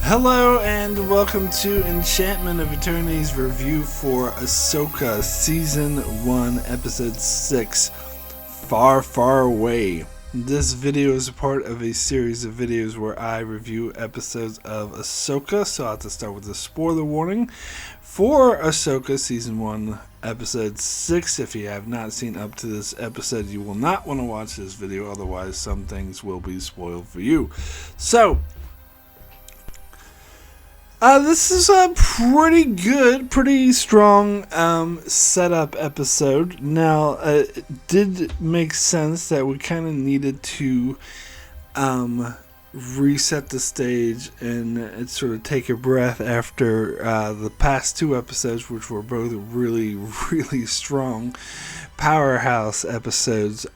Hello and welcome to Enchantment of Eternity's review for Ahsoka Season 1 Episode 6, Far, Far Away. This video is a part of a series of videos where I review episodes of Ahsoka, so I'll have to start with a spoiler warning for Ahsoka Season 1 Episode 6. If you have not seen up to this episode, you will not want to watch this video, otherwise some things will be spoiled for you. So, this is a pretty strong setup episode. Now, it did make sense that we kind of needed to reset the stage and sort of take a breath after the past two episodes, which were both really strong powerhouse episodes.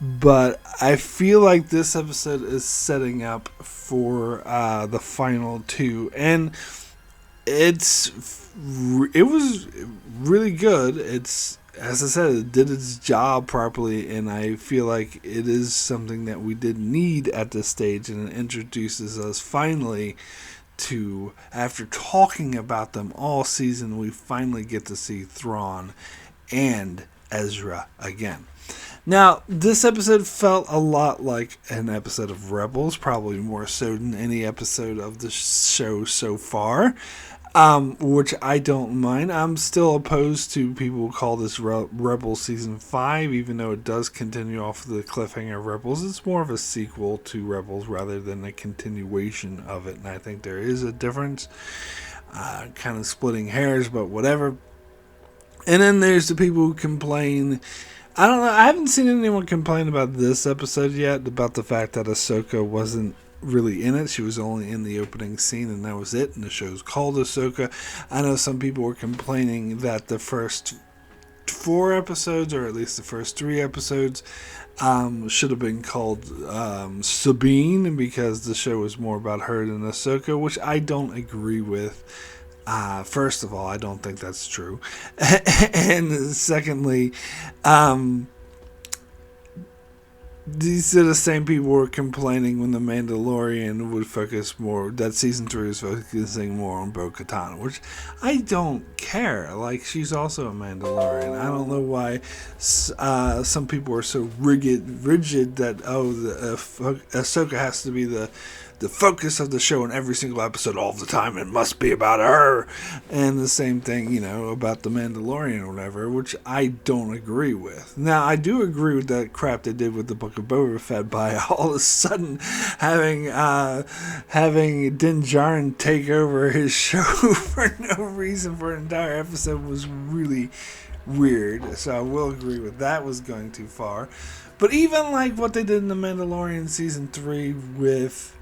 But I feel like this episode is setting up for the final two, and it was really good. It's, as I said, it did its job properly, and I feel like it is something that we did need at this stage, and it introduces us finally to, after talking about them all season, we finally get to see Thrawn and Ezra again. Now, this episode felt a lot like an episode of Rebels, probably more so than any episode of the show so far, which I don't mind. I'm still opposed to people who call this Rebels Season 5, even though it does continue off the cliffhanger of Rebels. It's more of a sequel to Rebels rather than a continuation of it, and I think there is a difference, kind of splitting hairs, but whatever. And then there's the people who complain. I don't know. I haven't seen anyone complain about this episode yet, about the fact that Ahsoka wasn't really in it. She was only in the opening scene, and that was it. And the show's called Ahsoka. I know some people were complaining that the first 4 episodes, or at least the first 3 episodes, should have been called Sabine, because the show was more about her than Ahsoka, which I don't agree with. First of all, I don't think that's true. And secondly, these are the same people who were complaining when The Mandalorian would focus more, that season 3 was focusing more on Bo-Katan, which I don't care. Like, she's also a Mandalorian. I don't know why some people are so rigid that, Ahsoka has to be the focus of the show in every single episode all the time. It must be about her. And the same thing, about The Mandalorian or whatever, which I don't agree with. Now, I do agree with that crap they did with the Book of Boba Fett by all of a sudden having Din Djarin take over his show for no reason for an entire episode was really weird. So I will agree with that was going too far. But even like what they did in The Mandalorian Season 3 with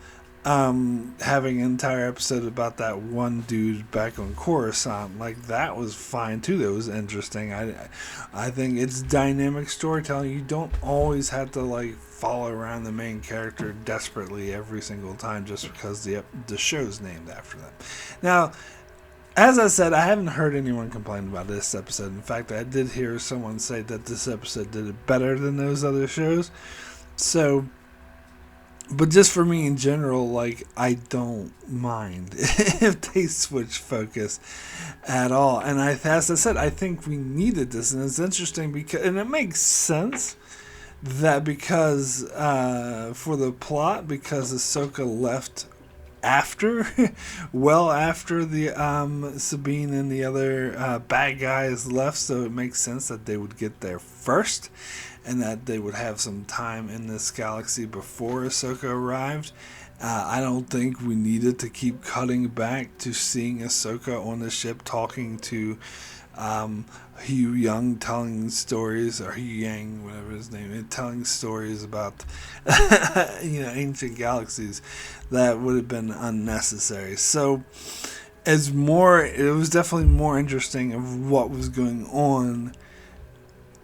having an entire episode about that one dude back on Coruscant, like, that was fine too. That was interesting. I think it's dynamic storytelling. You don't always have to like follow around the main character desperately every single time just because the show's named after them. Now, as I said, I haven't heard anyone complain about this episode. In fact, I did hear someone say that this episode did it better than those other shows. So, but just for me in general, like, I don't mind if they switch focus at all. And as I said, I think we needed this, and it's interesting because, and it makes sense that because for the plot, because Ahsoka left after, well after the Sabine and the other bad guys left, so it makes sense that they would get there first, and that they would have some time in this galaxy before Ahsoka arrived. I don't think we needed to keep cutting back to seeing Ahsoka on the ship talking to Hugh Young, telling stories, or Hugh Yang, whatever his name is, telling stories about ancient galaxies. That would have been unnecessary. So it was definitely more interesting of what was going on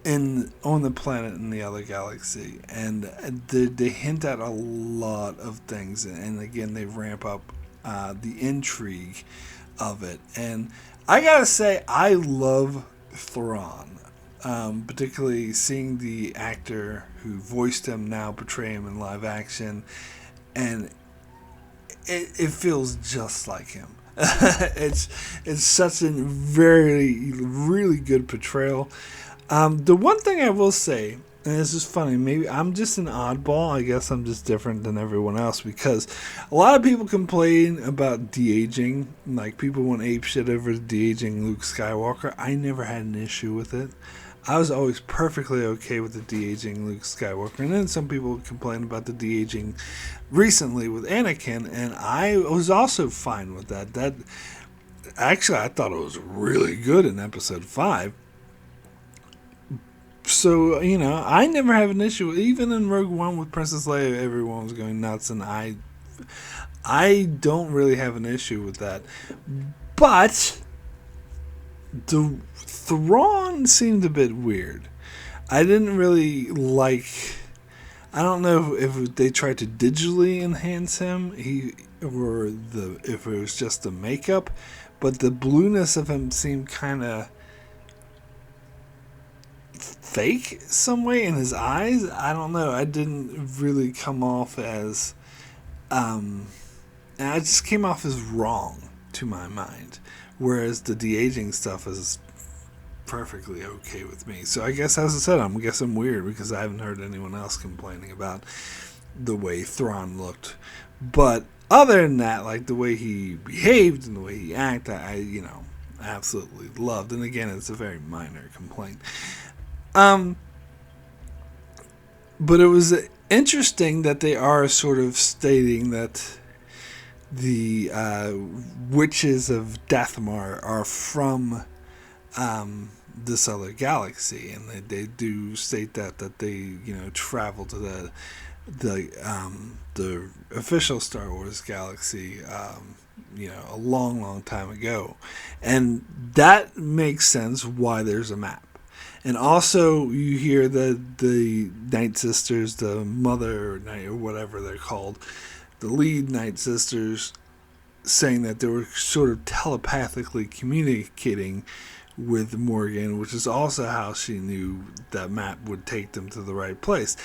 on the planet in the other galaxy, and they hint at a lot of things, and again they ramp up the intrigue of it. And I gotta say, I love Thrawn, particularly seeing the actor who voiced him now portray him in live action, and it feels just like him. It's such a very really good portrayal. The one thing I will say, and this is funny, maybe I'm just an oddball. I guess I'm just different than everyone else because a lot of people complain about de-aging. Like, people want ape shit over de-aging Luke Skywalker. I never had an issue with it. I was always perfectly okay with the de-aging Luke Skywalker. And then some people complain about the de-aging recently with Anakin, and I was also fine with that. That actually, I thought it was really good in Episode 5. So, I never have an issue. Even in Rogue One with Princess Leia, everyone was going nuts, and I don't really have an issue with that. But the Thrawn seemed a bit weird. I didn't really like. I don't know if they tried to digitally enhance him, if it was just the makeup, but the blueness of him seemed kind of fake some way in his eyes. I don't know. I didn't really come off as, and I just came off as wrong to my mind. Whereas the de-aging stuff is perfectly okay with me. So I guess, as I said, I guess I'm weird because I haven't heard anyone else complaining about the way Thrawn looked. But other than that, like the way he behaved and the way he acted, I absolutely loved. And again, it's a very minor complaint. But it was interesting that they are sort of stating that the witches of Dathomar are from this other galaxy, and they do state that they travel to the official Star Wars galaxy a long time ago, and that makes sense why there's a map. And also, you hear the Night Sisters, the mother or whatever they're called, the lead Night Sisters, saying that they were sort of telepathically communicating with Morgan, which is also how she knew that map would take them to the right place.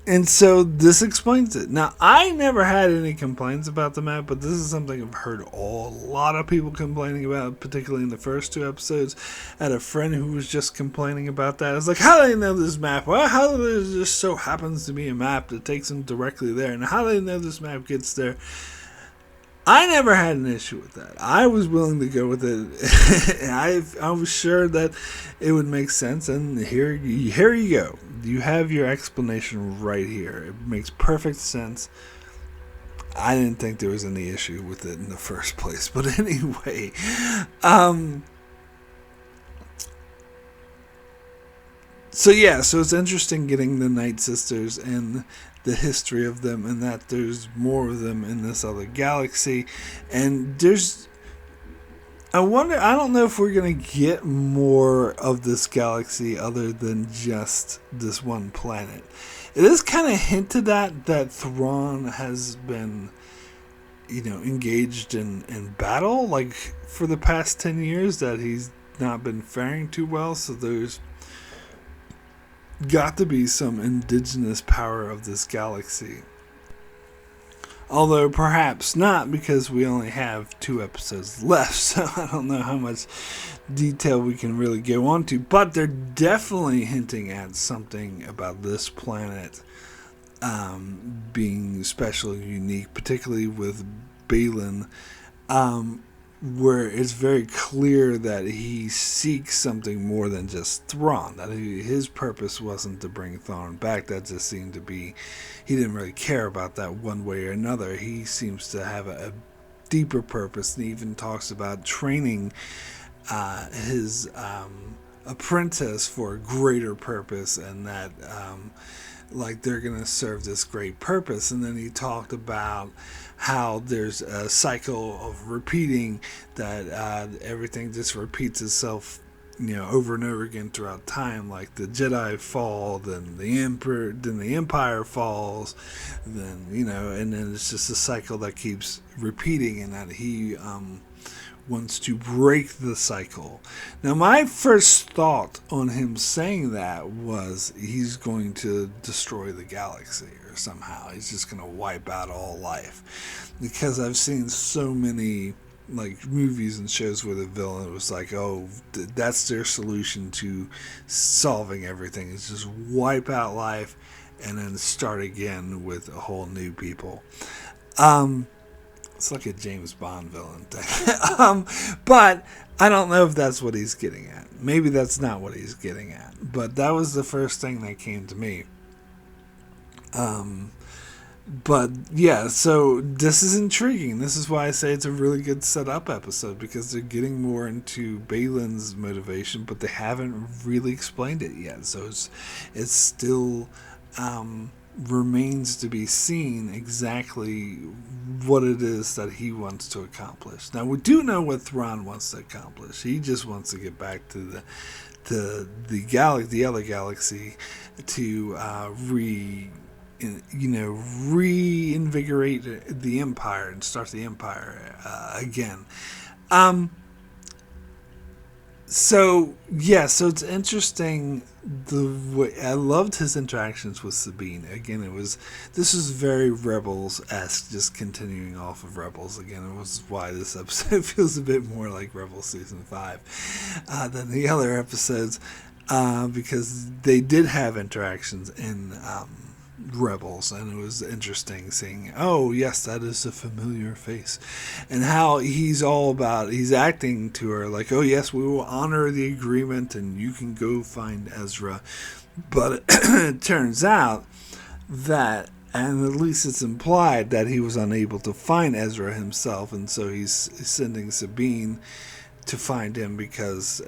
And so this explains it. Now, I never had any complaints about the map, but this is something I've heard a lot of people complaining about, particularly in the first 2 episodes. I had a friend who was just complaining about that. I was like, how do they know this map? Well, how there just so happens to be a map that takes them directly there? And how do they know this map gets there? I never had an issue with that. I was willing to go with it. I was sure that it would make sense, and here you go. You have your explanation right here. It makes perfect sense. I didn't think there was any issue with it in the first place, but anyway, so it's interesting getting the Night Sisters and the history of them, and that there's more of them in this other galaxy, and I don't know if we're going to get more of this galaxy other than just this one planet. It is kind of hinted at that Thrawn has been, engaged in battle, like, for the past 10 years, that he's not been faring too well, so there's got to be some indigenous power of this galaxy. Although perhaps not, because we only have 2 episodes left, so I don't know how much detail we can really go on to. But they're definitely hinting at something about this planet being special and unique, particularly with Balin, where it's very clear that he seeks something more than just Thrawn. That his purpose wasn't to bring Thrawn back. That just seemed to be, he didn't really care about that one way or another. He seems to have a deeper purpose, and he even talks about training his apprentice for a greater purpose, and that they're going to serve this great purpose. And then he talked about how there's a cycle of repeating, that everything just repeats itself, over and over again throughout time. Like the Jedi fall, then the Empire falls, then and then it's just a cycle that keeps repeating, and that he wants to break the cycle. Now, my first thought on him saying that was he's going to destroy the galaxy or somehow. He's just going to wipe out all life. Because I've seen so many like movies and shows where the villain was like, oh, that's their solution to solving everything, is just wipe out life and then start again with a whole new people. It's like a James Bond villain thing. But I don't know if that's what he's getting at. Maybe that's not what he's getting at. But that was the first thing that came to me. But yeah, so this is intriguing. This is why I say it's a really good setup episode, because they're getting more into Balin's motivation, but they haven't really explained it yet. So it's still remains to be seen exactly what it is that he wants to accomplish. Now, we do know what Thrawn wants to accomplish. He just wants to get back to the other galaxy to reinvigorate the Empire and start the Empire again. So it's interesting. I loved his interactions with Sabine. Again, this was very Rebels-esque, just continuing off of Rebels. Again, it was why this episode feels a bit more like Rebels Season 5 than the other episodes, because they did have interactions in Rebels, and it was interesting seeing, oh yes, that is a familiar face, and how he's acting to her like, oh yes, we will honor the agreement and you can go find Ezra. But it turns out that, and at least it's implied, that he was unable to find Ezra himself, and so he's sending Sabine to find him because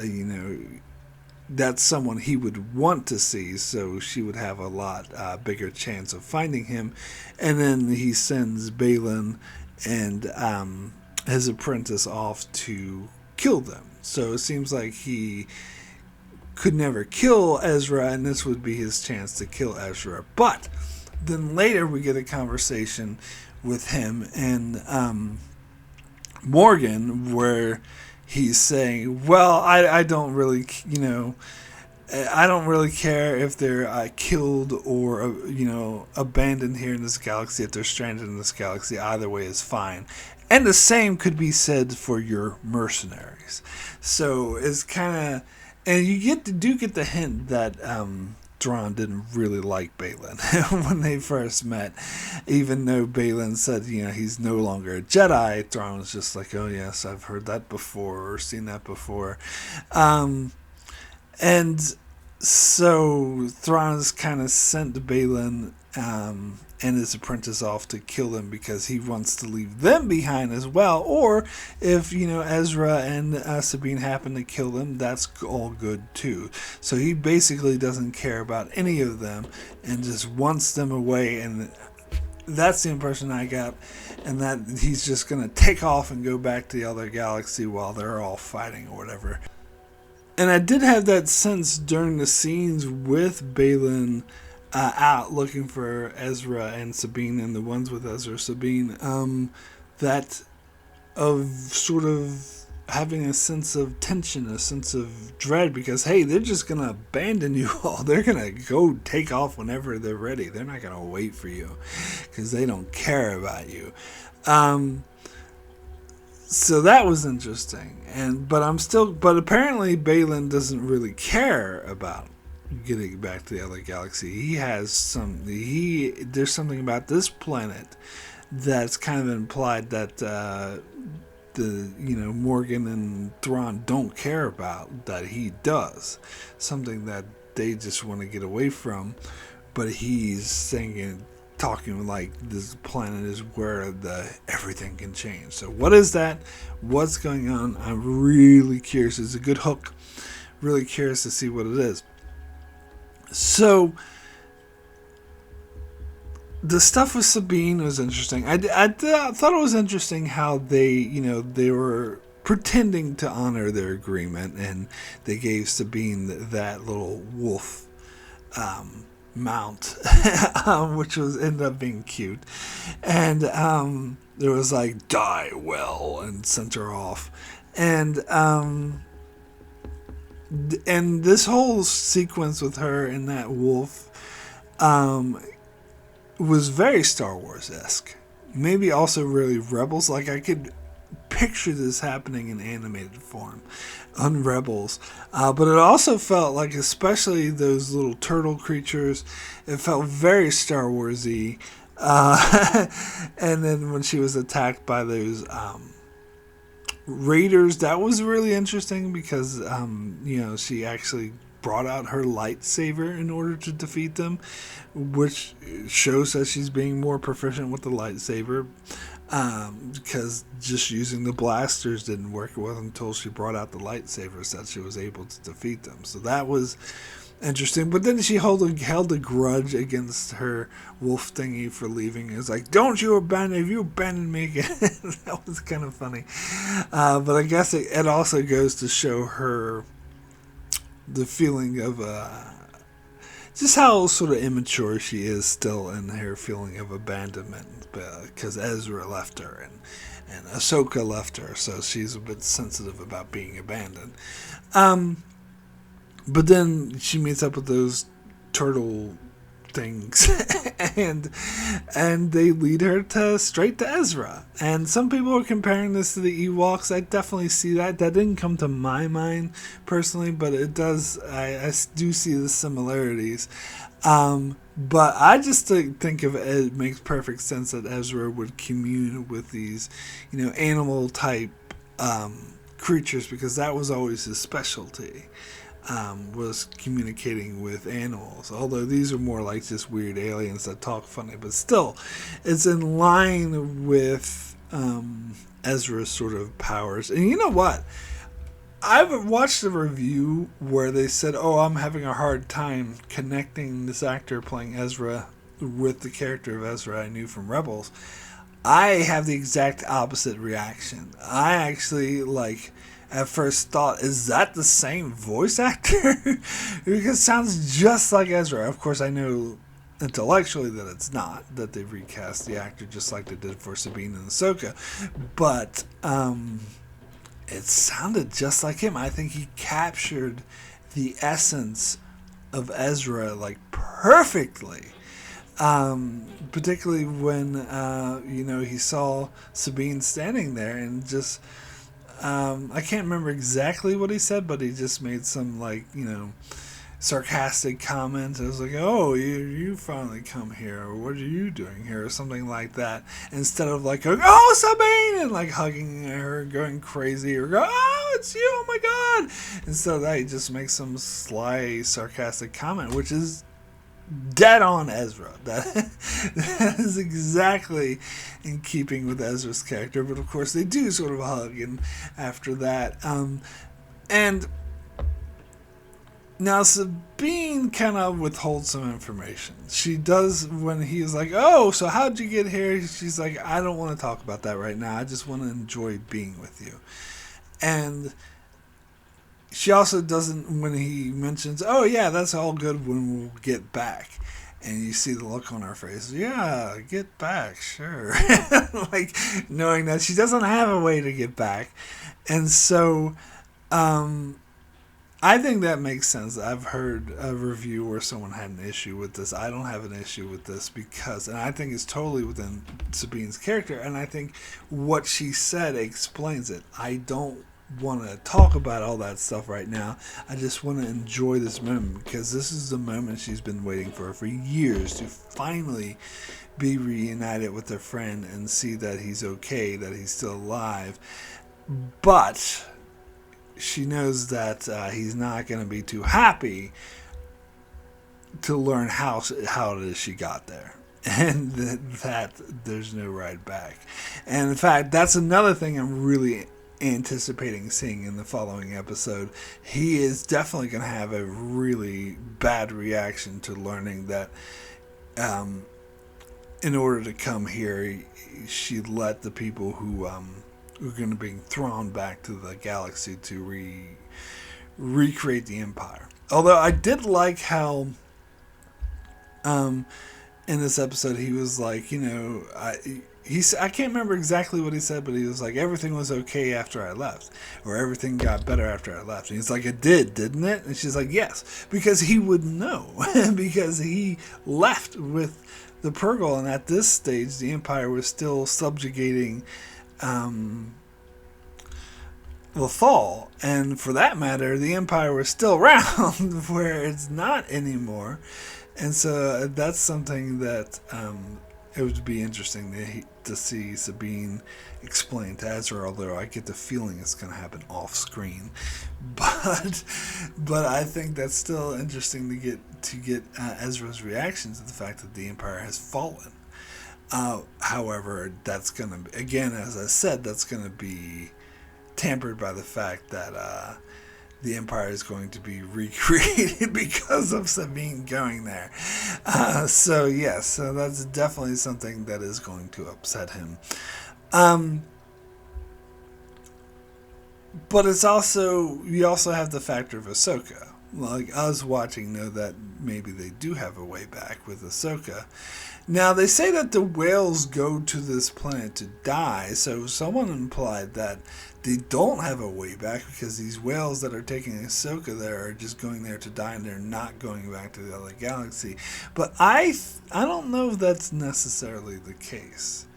that's someone he would want to see, so she would have a lot bigger chance of finding him. And then he sends Balin and his apprentice off to kill them. So it seems like he could never kill Ezra, and this would be his chance to kill Ezra. But then later we get a conversation with him and Morgan, where he's saying, well, I don't really, I don't really care if they're killed or, abandoned here in this galaxy, if they're stranded in this galaxy. Either way is fine. And the same could be said for your mercenaries. So it's kind of, and you do get the hint that Thrawn didn't really like Balin when they first met. Even though Balin said, he's no longer a Jedi, Thrawn was just like, oh yes, I've heard that before or seen that before. And so Thrawn's kind of sent Balin and his apprentice off to kill them because he wants to leave them behind as well. Or if, Ezra and Sabine happen to kill them, that's all good too. So he basically doesn't care about any of them and just wants them away. And that's the impression I got. And that he's just going to take off and go back to the other galaxy while they're all fighting or whatever. And I did have that sense during the scenes with Balin out looking for Ezra and Sabine, and the ones with Ezra Sabine, that of sort of having a sense of tension, a sense of dread, because hey, they're just gonna abandon you all. They're gonna go take off whenever they're ready. They're not gonna wait for you because they don't care about you. So that was interesting, but apparently Balin doesn't really care about getting back to the other galaxy. He has there's something about this planet that's kind of implied that Morgan and Thrawn don't care about, that he does. Something that they just want to get away from, but he's talking like this planet is where everything can change. So what is that? What's going on? I'm really curious. It's a good hook. Really curious to see what it is. So the stuff with Sabine was interesting. I thought it was interesting how they were pretending to honor their agreement, and they gave Sabine that little wolf mount, which was ended up being cute, and there was like die well and sent her off, and and this whole sequence with her and that wolf was very Star Wars esque. Maybe also really Rebels. Like I could picture this happening in animated form on Rebels, but it also felt like, especially those little turtle creatures, it felt very Star Warsy. And then when she was attacked by those raiders, that was really interesting because she actually brought out her lightsaber in order to defeat them, which shows that she's being more proficient with the lightsaber. Because just using the blasters didn't work. It wasn't until she brought out the lightsabers that she was able to defeat them. So that was interesting. But then she held a grudge against her wolf thingy for leaving. It was like, don't you abandon, if you abandon me again. That was kind of funny. But I guess it also goes to show her the feeling of just how sort of immature she is still in her feeling of abandonment, because Ezra left her and Ahsoka left her, so she's a bit sensitive about being abandoned. But then she meets up with those turtle things, and they lead her straight to Ezra. And some people are comparing this to the Ewoks. I definitely see that. That didn't come to my mind personally, but it does. I do see the similarities. But I just think of it makes perfect sense that Ezra would commune with these, animal type creatures, because that was always his specialty. Was communicating with animals. Although these are more like just weird aliens that talk funny, but still, it's in line with Ezra's sort of powers. And you know what? I've watched a review where they said, "Oh, I'm having a hard time connecting this actor playing Ezra with the character of Ezra I knew from Rebels." I have the exact opposite reaction. I actually at first thought, is that the same voice actor? Because it sounds just like Ezra. Of course, I know intellectually that it's not, that they recast the actor just like they did for Sabine and Ahsoka. But it sounded just like him. I think he captured the essence of Ezra perfectly. Particularly when he saw Sabine standing there and just I can't remember exactly what he said, but he just made some sarcastic comment. It was like, "Oh, you finally come here, or what are you doing here?" or something like that. Instead of going, "Oh, Sabine," and hugging her, going crazy, or go, "Oh, it's you! Oh my God!" Instead of that, he just makes some sly, sarcastic comment, which is dead on Ezra. That is exactly in keeping with Ezra's character. But of course, they do sort of hug, and after that, and now Sabine kind of withholds some information. She does when he's like, "Oh, so how'd you get here?" She's like, "I don't want to talk about that right now. I just want to enjoy being with you." And she also doesn't, when he mentions, "Oh yeah, that's all good when we'll get back." And you see the look on her face. "Yeah, get back, sure." Knowing that she doesn't have a way to get back. And so, I think that makes sense. I've heard a review where someone had an issue with this. I don't have an issue with this and I think it's totally within Sabine's character. And I think what she said explains it. I don't want to talk about all that stuff right now. I just want to enjoy this moment, because this is the moment she's been waiting for years, to finally be reunited with her friend and see that he's okay, that he's still alive. But she knows that he's not going to be too happy to learn how it is she got there. And that there's no ride back. And in fact, that's another thing I'm really anticipating seeing in the following episode. He is definitely going to have a really bad reaction to learning that in order to come here, she let the people who are going to be thrown back to the galaxy to recreate the Empire. Although I did like how Um, in this episode, he was like, I can't remember exactly what he said, but he was like, everything was okay after I left, or everything got better after I left. And he's like, it did, didn't it? And she's like, yes, because he would know, because he left with the Purgle, and at this stage, the Empire was still subjugating Lothal, and for that matter, the Empire was still around, where it's not anymore. And so that's something that it would be interesting to see Sabine explain to Ezra, although I get the feeling it's going to happen off screen. But I think that's still interesting to get Ezra's reaction to the fact that the Empire has fallen. However, that's going to, again, as I said, that's going to be tempered by the fact that the Empire is going to be recreated because of Sabine going there. So that's definitely something that is going to upset him. But it's also, you also have the factor of Ahsoka. Like, us watching know that maybe they do have a way back with Ahsoka. Now, they say that the whales go to this planet to die, so someone implied that they don't have a way back because these whales that are taking Ahsoka there are just going there to die and they're not going back to the other galaxy. But I don't know if that's necessarily the case.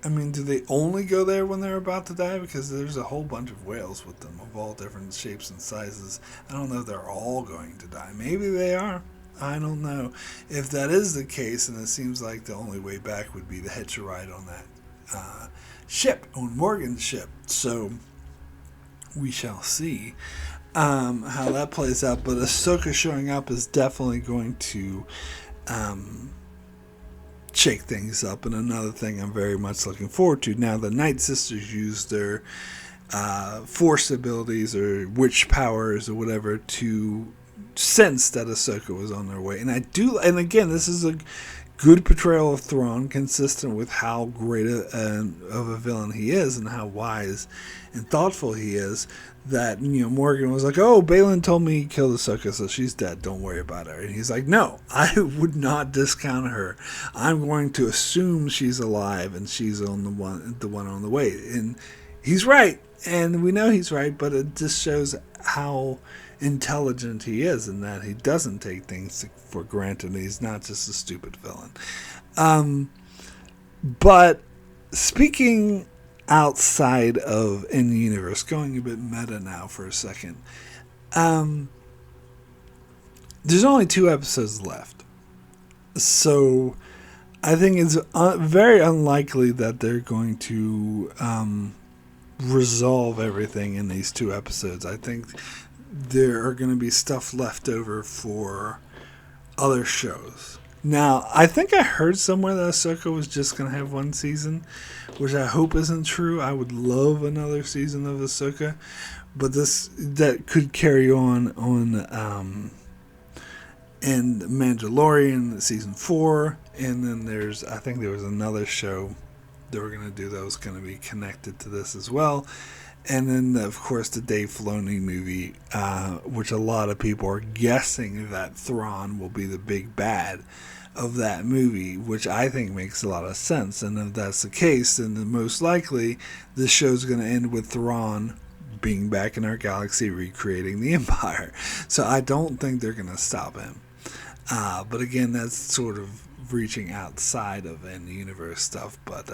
I mean, do they only go there when they're about to die? Because there's a whole bunch of whales with them of all different shapes and sizes. I don't know if they're all going to die. Maybe they are. I don't know. If that is the case, and it seems like the only way back would be to hitch a ride on that ship, on Morgan's ship. So we shall see how that plays out. But Ahsoka showing up is definitely going to shake things up. And another thing I'm very much looking forward to. Now, the Night Sisters use their force abilities or witch powers or whatever to sense that Ahsoka was on their way. And again, this is a good portrayal of Thrawn, consistent with how great of a villain he is and how wise and thoughtful he is, that, Morgan was like, oh, Baylan told me he killed Ahsoka, so she's dead, don't worry about her. And he's like, no, I would not discount her. I'm going to assume she's alive and she's on the one on the way. And he's right, and we know he's right, but it just shows how intelligent he is, and that he doesn't take things for granted. He's not just a stupid villain. But speaking outside of in the universe, going a bit meta now for a second, there's only 2 episodes left, so I think it's very unlikely that they're going to resolve everything in these 2 episodes. I think there are going to be stuff left over for other shows. Now, I think I heard somewhere that Ahsoka was just going to have 1 season, which I hope isn't true. I would love another season of Ahsoka, but that could carry on in Mandalorian season 4, and then I think there was another show they were going to do that was going to be connected to this as well. And then, of course, the Dave Filoni movie, which a lot of people are guessing that Thrawn will be the big bad of that movie, which I think makes a lot of sense. And if that's the case, then most likely this show's going to end with Thrawn being back in our galaxy, recreating the Empire. So I don't think they're going to stop him. But again, that's sort of reaching outside of the universe stuff. But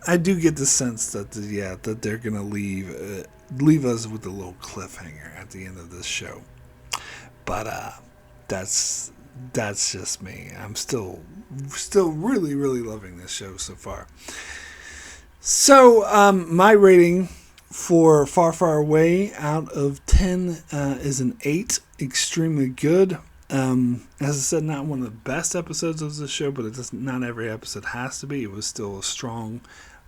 I do get the sense that that they're gonna leave us with a little cliffhanger at the end of this show. But that's just me. I'm still really loving this show so far. So my rating for Far Away out of 10 is an 8. Extremely good. As I said, not one of the best episodes of the show, but not every episode has to be. It was still a strong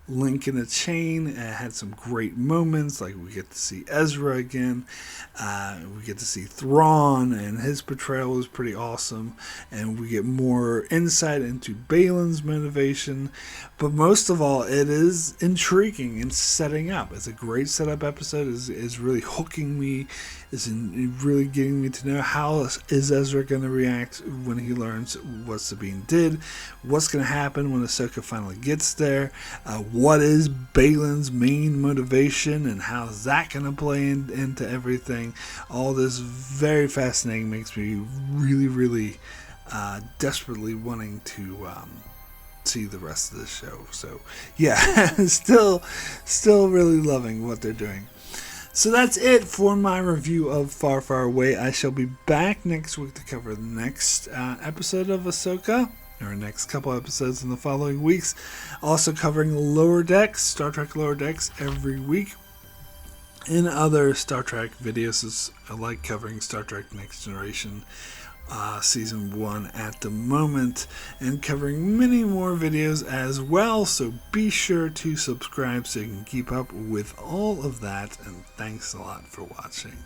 link in the chain. It had some great moments, like we get to see Ezra again. We get to see Thrawn, and his portrayal was pretty awesome. And we get more insight into Baylan's motivation. But most of all, it is intriguing and setting up. It's a great setup episode. It's really hooking me is really getting me to know how is Ezra going to react when he learns what Sabine did, what's going to happen when Ahsoka finally gets there, what is Baylan's main motivation, and how is that going to play into everything. All this very fascinating, makes me really, really desperately wanting to see the rest of the show. So yeah, still really loving what they're doing. So that's it for my review of Far, Far Away. I shall be back next week to cover the next episode of Ahsoka, or next couple episodes in the following weeks. Also covering Lower Decks, Star Trek Lower Decks every week. In other Star Trek videos, I like covering Star Trek Next Generation Season 1 at the moment, and covering many more videos as well, so be sure to subscribe so you can keep up with all of that, and thanks a lot for watching.